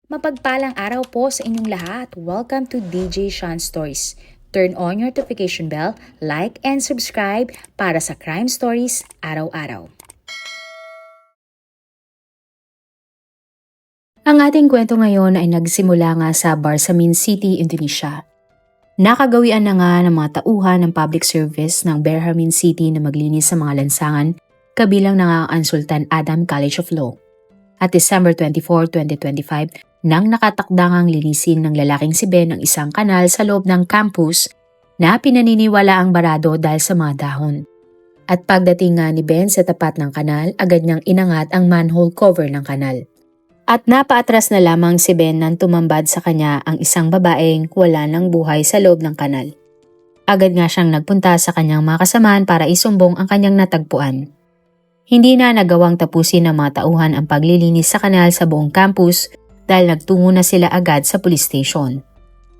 Mapagpalang araw po sa inyong lahat. Welcome to DJ Sean Stories. Turn on your notification bell, like and subscribe para sa crime stories araw-araw. Ang ating kwento ngayon ay nagsimula nga sa Barsamin City, Indonesia. Nakagawian na nga ng mga tauhan ng public service ng Berhamin City na maglinis sa mga lansangan, kabilang na nga ang Sultan Adam College of Law. At December 24, 2025, nang nakatakdangang linisin ng lalaking si Ben ang isang kanal sa loob ng campus na pinaniniwala ang barado dahil sa mga dahon. At pagdating nga ni Ben sa tapat ng kanal, agad niyang inangat ang manhole cover ng kanal. At napaatras na lamang si Ben nang tumambad sa kanya ang isang babaeng wala ng buhay sa loob ng kanal. Agad nga siyang nagpunta sa kanyang mga kasamahan para isumbong ang kanyang natagpuan. Hindi na nagawang tapusin ng mga tauhan ang paglilinis sa kanal sa buong campus dahil nagtungo na sila agad sa police station.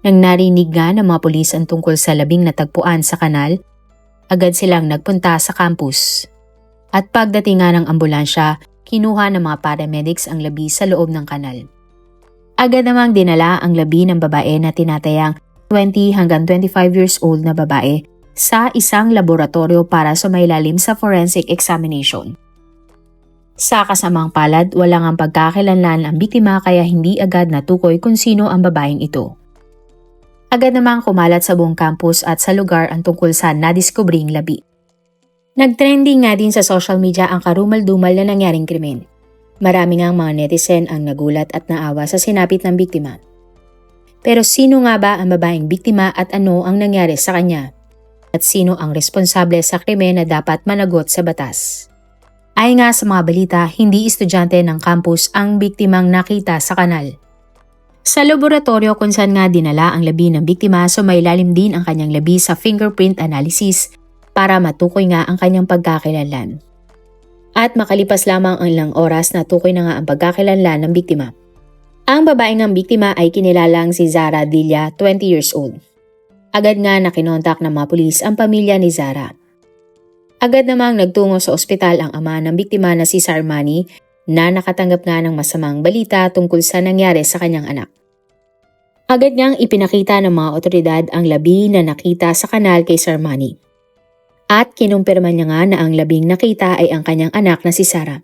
Nang narinig nga ng mga pulis ang tungkol sa labing natagpuan sa kanal, agad silang nagpunta sa campus. At pagdating nga ng ambulansya, kinuha ng mga paramedics ang labi sa loob ng kanal. Agad namang dinala ang labi ng babae na tinatayang 20 hanggang 25 years old na babae sa isang laboratorio para sumailalim sa forensic examination. Sa kasamang palad, walang ang pagkakakilanlan ang biktima kaya hindi agad natukoy kung sino ang babaeng ito. Agad namang kumalat sa buong campus at sa lugar ang tungkol sa nadiskubring labi. Nagtrending nga din sa social media ang karumal-dumal na nangyaring krimen. Marami ngang mga netizen ang nagulat at naawa sa sinapit ng biktima. Pero sino nga ba ang babaeng biktima at ano ang nangyari sa kanya? At sino ang responsable sa krimen na dapat managot sa batas? Ayon nga sa mga balita, hindi estudyante ng campus ang biktimang nakita sa kanal. Sa laboratorio kung saan nga dinala ang labi ng biktima, sumailalim din ang kanyang labi sa fingerprint analysis para matukoy nga ang kanyang pagkakakilanlan. At makalipas lamang ang ilang oras, natukoy na nga ang pagkakakilanlan ng biktima. Ang babaeng ng biktima ay kinilalang si Zara Dilla, 20 years old. Agad nga na kinontak ng mga pulis ang pamilya ni Zara. Agad namang nagtungo sa ospital ang ama ng biktima na si Sarmani na nakatanggap nga ng masamang balita tungkol sa nangyari sa kanyang anak. Agad niyang ipinakita ng mga otoridad ang labi na nakita sa kanal kay Sarmani. At kinumpirma niya nga na ang labing nakita ay ang kanyang anak na si Sarah.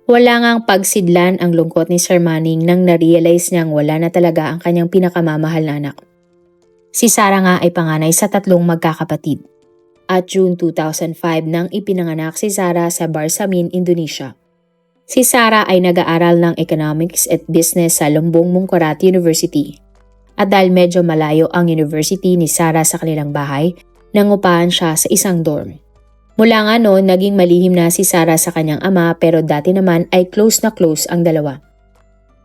Wala ngang pagsidlan ang lungkot ni Sarmani nang na-realize niyang wala na talaga ang kanyang pinakamamahal na anak. Si Sarah nga ay panganay sa 3 magkakapatid. At June 2005 nang ipinanganak si Zara sa Barsamin, Indonesia. Si Zara ay nag-aaral ng Economics at Business sa Lumbung Mongkorat University. At dahil medyo malayo ang university ni Zara sa kanilang bahay, nangupahan siya sa isang dorm. Mula nga noon, naging malihim na si Zara sa kanyang ama pero dati naman ay close na close ang dalawa.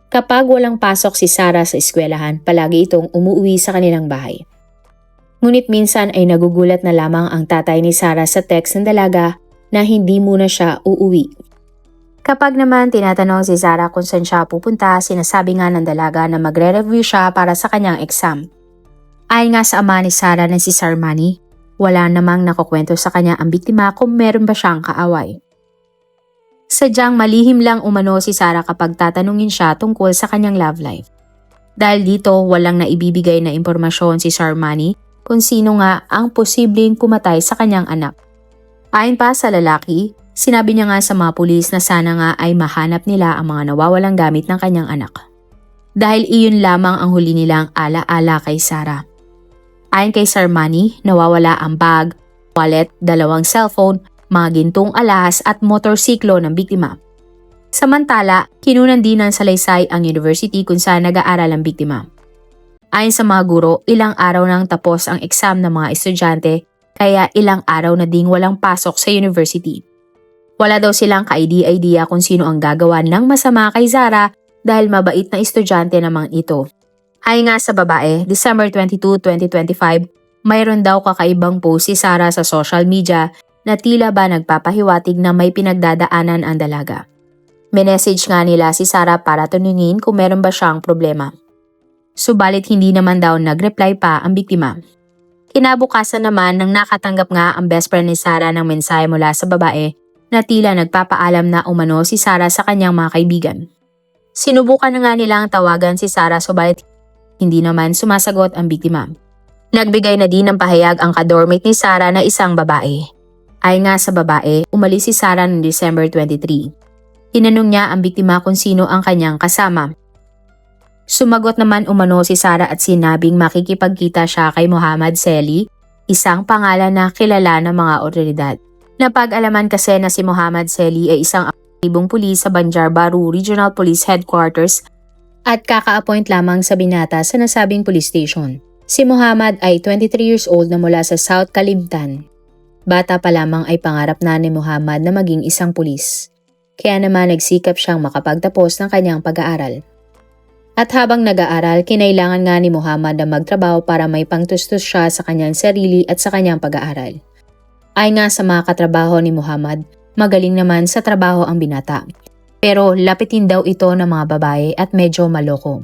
Kapag walang pasok si Zara sa eskwelahan, palagi itong umuwi sa kanilang bahay. Ngunit minsan ay nagugulat na lamang ang tatay ni Zara sa text ng dalaga na hindi muna siya uuwi. Kapag naman tinatanong si Zara kung saan siya pupunta, sinasabi nga ng dalaga na magre-review siya para sa kanyang exam. Ayon nga sa ama ni Zara na si Sarmani, wala namang nakukwento sa kanya ang biktima kung meron ba siyang kaaway. Sadyang malihim lang umano si Zara kapag tatanungin siya tungkol sa kanyang love life. Dahil dito walang naibibigay na impormasyon si Sarmani kung sino nga ang posibleng pumatay sa kanyang anak. Ayon pa sa lalaki, sinabi niya nga sa mga pulis na sana nga ay mahanap nila ang mga nawawalang gamit ng kanyang anak. Dahil iyon lamang ang huli nilang ala-ala kay Zara. Ayon kay Sarmani, nawawala ang bag, wallet, 2 cellphone, mga gintong alahas at motorsiklo ng biktima. Samantala, kinunan din ng salaysay ang university kung saan nag-aaral ang biktima. Ayon sa mga guro, ilang araw nang tapos ang exam ng mga estudyante kaya ilang araw na ding walang pasok sa university. Wala daw silang ka-idea kung sino ang gagawa ng masama kay Zara dahil mabait na estudyante naman ito. Ayon nga sa babae, December 22, 2025, mayroon daw kakaibang post si Zara sa social media na tila ba nagpapahiwatig na may pinagdadaanan ang dalaga. Minessage nga nila si Zara para tanungin kung meron ba siyang problema. Subalit hindi naman daw nag-reply pa ang biktima. Kinabukasan naman nang nakatanggap nga ang best friend ni Zara ng mensahe mula sa babae na tila nagpapaalam na umano si Zara sa kanyang mga kaibigan. Sinubukan na nga nilang tawagan si Sarah subalit hindi naman sumasagot ang biktima. Nagbigay na din ng pahayag ang ka-dormate ni Sarah na isang babae. Ayon nga sa babae, umalis si Sarah noong December 23. Tinanong niya ang biktima kung sino ang kanyang kasama. Sumagot naman umano si Sarah at sinabing makikipagkita siya kay Muhammad Seli, isang pangalan na kilala ng mga otoridad. Napag-alaman kasi na si Muhammad Seli ay isang aktibong pulis sa Banjarbaru Regional Police Headquarters at kaka-appoint lamang sa binata sa nasabing police station. Si Muhammad ay 23 years old na mula sa South Kalimtan. Bata pa lamang ay pangarap na ni Muhammad na maging isang pulis. Kaya naman nagsikap siyang makapagtapos ng kanyang pag-aaral. At habang nag-aaral, kinailangan nga ni Muhammad na magtrabaho para may pangtustos siya sa kanyang sarili at sa kanyang pag-aaral. Ayon nga sa mga katrabaho ni Muhammad, magaling naman sa trabaho ang binata. Pero lapitin daw ito ng mga babae at medyo maloko.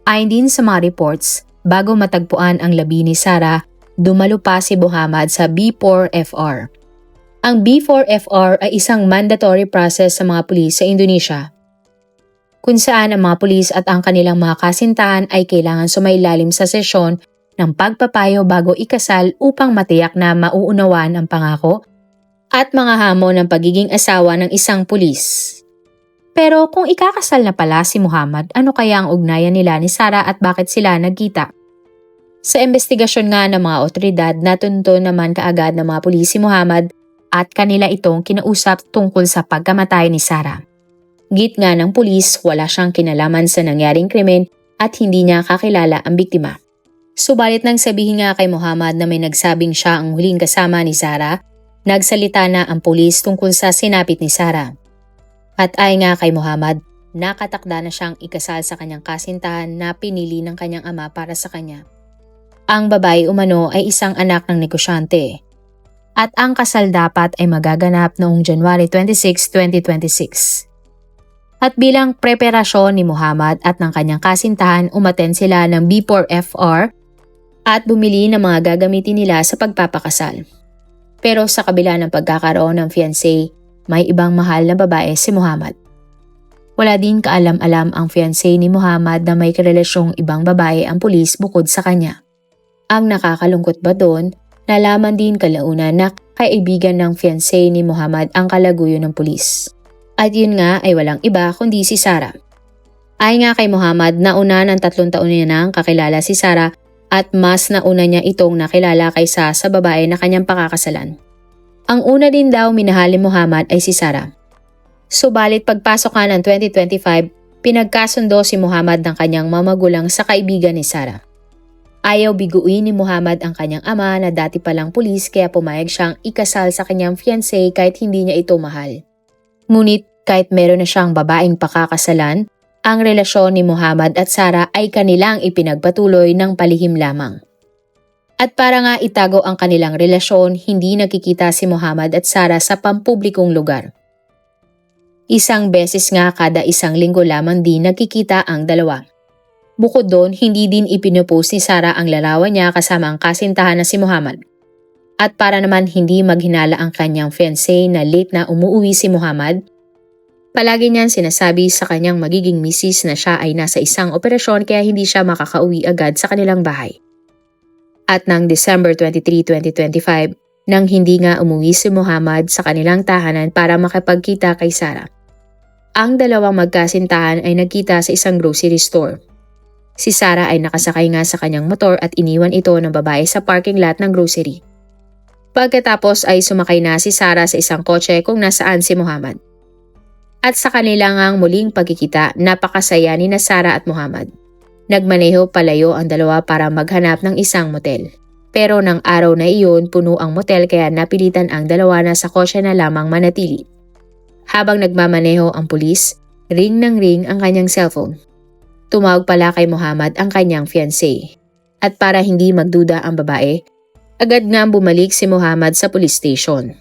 Ayon din sa mga reports, bago matagpuan ang labi ni Sarah, dumalo pa si Muhammad sa B4FR. Ang B4FR ay isang mandatory process sa mga pulis sa Indonesia, kung saan ang mga pulis at ang kanilang mga kasintahan ay kailangan sumailalim sa sesyon ng pagpapayo bago ikasal upang matiyak na mauunawan ang pangako at mga hamon ng pagiging asawa ng isang pulis. Pero kung ikakasal na pala si Muhammad, ano kaya ang ugnayan nila ni Sarah at bakit sila nagkita? Sa investigasyon nga ng mga otoridad, natunto naman kaagad ng mga pulis si Muhammad at kanila itong kinausap tungkol sa pagkamatay ni Sarah. Git nga ng pulis, wala siyang kinalaman sa nangyaring krimen at hindi niya kakilala ang biktima. Subalit nang sabihin nga kay Muhammad na may nagsabing siya ang huling kasama ni Sarah, nagsalita na ang pulis tungkol sa sinapit ni Sarah. At ayon nga kay Muhammad, nakatakda na siyang ikasal sa kanyang kasintahan na pinili ng kanyang ama para sa kanya. Ang babae umano ay isang anak ng negosyante. At ang kasal dapat ay magaganap noong January 26, 2026. At bilang preparasyon ni Muhammad at ng kanyang kasintahan, umattend sila ng B4FR at bumili ng mga gagamitin nila sa pagpapakasal. Pero sa kabila ng pagkakaroon ng fiancé, may ibang mahal na babae si Muhammad. Wala din kaalam-alam ang fiancé ni Muhammad na may karelasyong ibang babae ang pulis bukod sa kanya. Ang nakakalungkot ba doon, nalaman din kalaunan na kaibigan ng fiancé ni Muhammad ang kalaguyo ng pulis. At yun nga ay walang iba kundi si Sarah. Ayon nga kay Muhammad, nauna ng 3 taon niya nang kakilala si Sarah at mas nauna niya itong nakilala kaysa sa babae na kanyang pakakasalan. Ang una din daw minahal ni Muhammad ay si Sarah. Subalit pagpasok nga ng 2025, pinagkasundo si Muhammad ng kanyang mamagulang sa kaibigan ni Sarah. Ayaw biguin ni Muhammad ang kanyang ama na dati palang pulis kaya pumayag siyang ikasal sa kanyang fiancé kahit hindi niya ito mahal. Ngunit kahit meron na siyang babaeng pakakasalan, ang relasyon ni Muhammad at Sarah ay kanilang ipinagpatuloy ng palihim lamang. At para nga itago ang kanilang relasyon, hindi nakikita si Muhammad at Sarah sa pampublikong lugar. Isang beses nga kada isang linggo lamang din nakikita ang dalawa. Bukod doon, hindi din ipinupost ni Sarah ang larawan niya kasama ang kasintahan na si Muhammad. At para naman hindi maghinala ang kanyang fiancé na late na umuwi si Muhammad, palagi niyang sinasabi sa kanyang magiging misis na siya ay nasa isang operasyon kaya hindi siya makakauwi agad sa kanilang bahay. At ng December 23, 2025, nang hindi nga umuwi si Muhammad sa kanilang tahanan para makipagkita kay Sarah, ang dalawang magkasintahan ay nagkita sa isang grocery store. Si Sarah ay nakasakay nga sa kanyang motor at iniwan ito ng babae sa parking lot ng grocery. Pagkatapos ay sumakay na si Sarah sa isang kotse kung nasaan si Muhammad. At sa kanilang muling pagkikita, napakasaya ni na Sarah at Muhammad. Nagmaneho palayo ang dalawa para maghanap ng isang motel. Pero ng araw na iyon, puno ang motel kaya napilitan ang dalawa na sa kotse na lamang manatili. Habang nagmamaneho ang pulis, ring ng ring ang kanyang cellphone. Tumawag pala kay Muhammad ang kanyang fiancé. At para hindi magduda ang babae, agad nga bumalik si Muhammad sa police station.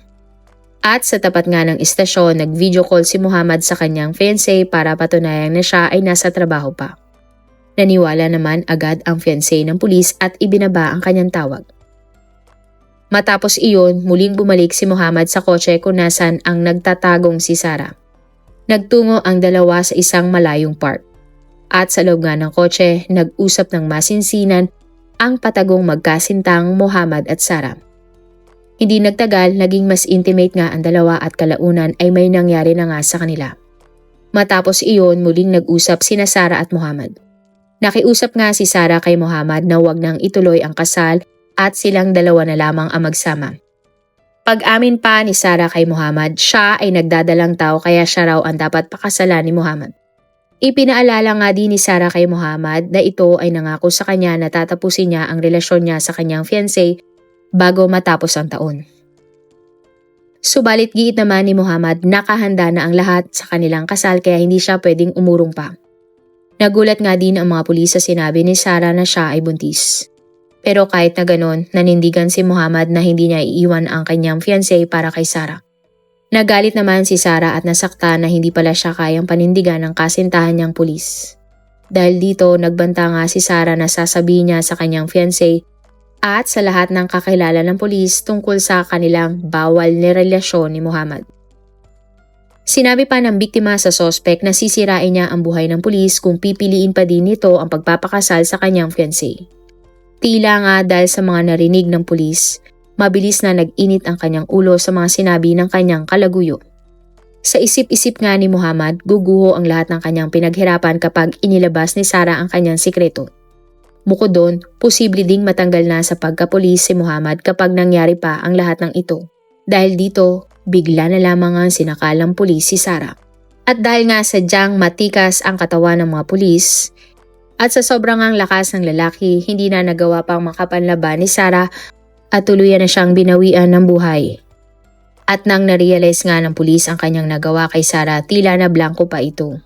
At sa tapat nga ng istasyon, nag-video call si Muhammad sa kanyang fiancé para patunayan na siya ay nasa trabaho pa. Naniwala naman agad ang fiancé ng pulis at ibinaba ang kanyang tawag. Matapos iyon, muling bumalik si Muhammad sa kotse kung nasan ang nagtatagong si Sarah. Nagtungo ang dalawa sa isang malayong park. At sa loob nga ng kotse, nag-usap ng masinsinan ang patagong magkasintang Muhammad at Sarah. Hindi nagtagal, naging mas intimate nga ang dalawa at kalaunan ay may nangyari na nga sa kanila. Matapos iyon, muling nag-usap sina Sarah at Muhammad. Nakiusap nga si Sarah kay Muhammad na huwag nang ituloy ang kasal at silang dalawa na lamang ang magsama. Pag-amin pa ni Sarah kay Muhammad, siya ay nagdadalang tao kaya siya raw ang dapat pakasalan ni Muhammad. Ipinaalala nga din ni Sarah kay Muhammad na ito ay nangako sa kanya na tatapusin niya ang relasyon niya sa kanyang fiancé bago matapos ang taon. Subalit giit naman ni Muhammad nakahanda na ang lahat sa kanilang kasal kaya hindi siya pwedeng umurong pa. Nagulat nga din ang mga pulis sa sinabi ni Sarah na siya ay buntis. Pero kahit na ganon, nanindigan si Muhammad na hindi niya iiwan ang kanyang fiancé para kay Sarah. Nagalit naman si Sarah at nasakta na hindi pala siya kayang panindigan ng kasintahan niyang pulis. Dahil dito, nagbanta nga si Sarah na sasabihin niya sa kanyang fiancé at sa lahat ng kakilala ng pulis tungkol sa kanilang bawal na relasyon ni Muhammad. Sinabi pa ng biktima sa sospek na sisirain niya ang buhay ng pulis kung pipiliin pa din nito ang pagpapakasal sa kanyang fiancé. Tila nga dahil sa mga narinig ng pulis, mabilis na nag-init ang kanyang ulo sa mga sinabi ng kanyang kalaguyo. Sa isip-isip nga ni Muhammad, guguho ang lahat ng kanyang pinaghirapan kapag inilabas ni Sarah ang kanyang sikreto. Bukod doon, posible ding matanggal na sa pagkapulis si Muhammad kapag nangyari pa ang lahat ng ito. Dahil dito, bigla na lamang ang sinakalang pulis si Sarah. At dahil nga sadyang matikas ang katawan ng mga pulis, at sa sobrang ang lakas ng lalaki, hindi na nagawa pang makapanlaban ni Sarah at tuluyan na siyang binawian ng buhay. At nang narealize nga ng pulis ang kanyang nagawa kay Sarah, tila na blanko pa ito.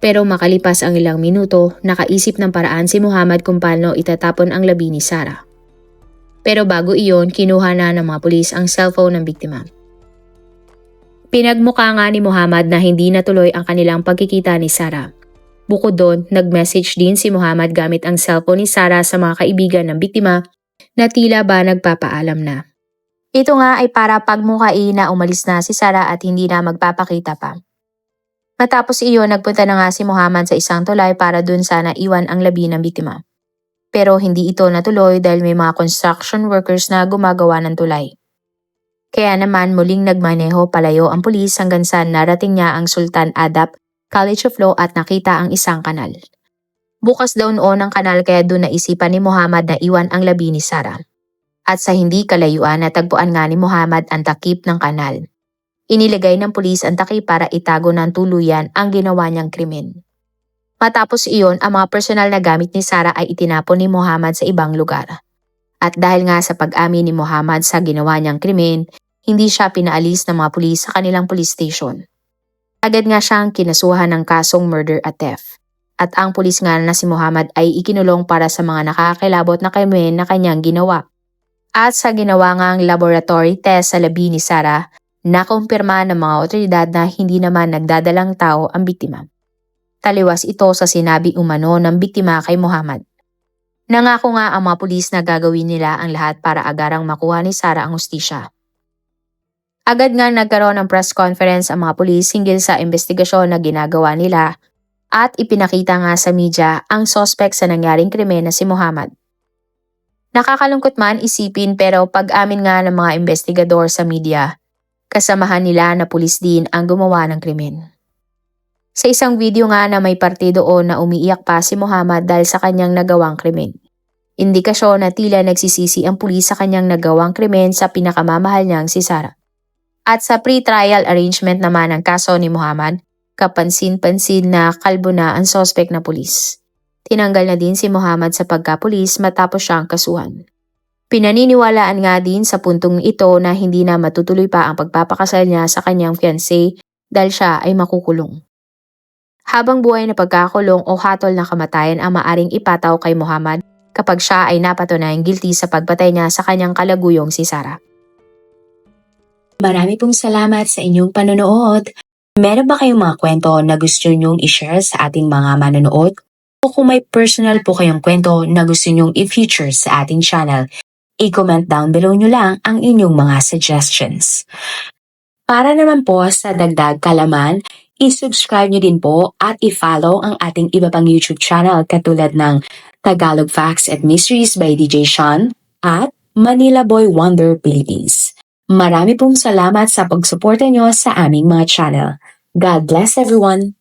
Pero makalipas ang ilang minuto, nakaisip ng paraan si Muhammad kung paano itatapon ang labi ni Sarah. Pero bago iyon, kinuha na ng mga pulis ang cellphone ng biktima. Pinagmukha nga ni Muhammad na hindi natuloy ang kanilang pagkikita ni Sarah. Bukod doon, nag-message din si Muhammad gamit ang cellphone ni Sarah sa mga kaibigan ng biktima na tila ba nagpapaalam na. Ito nga ay para pagmukhain na umalis na si Sarah at hindi na magpapakita pa. Matapos iyon, nagpunta na nga si Muhammad sa isang tulay para dun sana iwan ang labi ng biktima. Pero hindi ito natuloy dahil may mga construction workers na gumagawa ng tulay. Kaya naman muling nagmaneho palayo ang pulis hanggang sa narating niya ang Sultan Adab College of Law at nakita ang isang kanal. Bukas daw noon ang kanal kaya doon naisipan ni Muhammad na iwan ang labi ni Sarah. At sa hindi kalayuan natagpuan nga ni Muhammad ang takip ng kanal. Inilagay ng pulis ang takip para itago ng tuluyan ang ginawa niyang krimen. Matapos iyon, ang mga personal na gamit ni Sarah ay itinapon ni Muhammad sa ibang lugar. At dahil nga sa pag-amin ni Muhammad sa ginawa niyang krimen, hindi siya pinaalis ng mga pulis sa kanilang police station. Agad nga siyang kinasuhan ng kasong murder at theft. At ang pulis nga na si Muhammad ay ikinulong para sa mga nakakakilabot na krimen na kanyang ginawa. At sa ginawa ngang laboratory test sa labi ni Sarah, nakumpirma ng mga otoridad na hindi naman nagdadalang tao ang biktima. Taliwas ito sa sinabi umano ng biktima kay Muhammad. Nangako nga ang mga pulis na gagawin nila ang lahat para agarang makuha ni Sarah ang hustisya. Agad nga nagkaroon ng press conference ang mga pulis hinggil sa investigasyon na ginagawa nila at ipinakita nga sa media ang suspect sa nangyaring krimen na si Muhammad. Nakakalungkot man isipin pero pag-amin nga ng mga investigador sa media, kasamahan nila na pulis din ang gumawa ng krimen. Sa isang video nga na may parte doon na umiiyak pa si Muhammad dahil sa kanyang nagawang krimen. Indikasyon na tila nagsisisi ang pulis sa kanyang nagawang krimen sa pinakamamahal niyang si Sarah. At sa pre-trial arrangement naman ng kaso ni Muhammad, kapansin-pansin na kalbo na ang suspect na pulis. Tinanggal na din si Muhammad sa pagkapulis matapos siyang kasuhan. Pinaniniwalaan nga din sa puntong ito na hindi na matutuloy pa ang pagpapakasal niya sa kanyang fiancé dahil siya ay makukulong. Habang buhay na pagkakulong o hatol na kamatayan ang maaring ipataw kay Muhammad kapag siya ay napatunayang guilty sa pagpatay niya sa kanyang kalaguyong si Sarah. Marami pong salamat sa inyong panonood. Meron ba kayong mga kwento na gusto nyong i-share sa ating mga manonood? O kung may personal po kayong kwento na gusto nyong i-feature sa ating channel, i-comment down below nyo lang ang inyong mga suggestions. Para naman po sa dagdag kalaman, I-subscribe nyo din po at i-follow ang ating iba pang YouTube channel katulad ng Tagalog Facts and Mysteries by DJ Sean at Manila Boy Wonder Philippines. Marami pong salamat sa pagsuporta nyo sa aming mga channel. God bless everyone!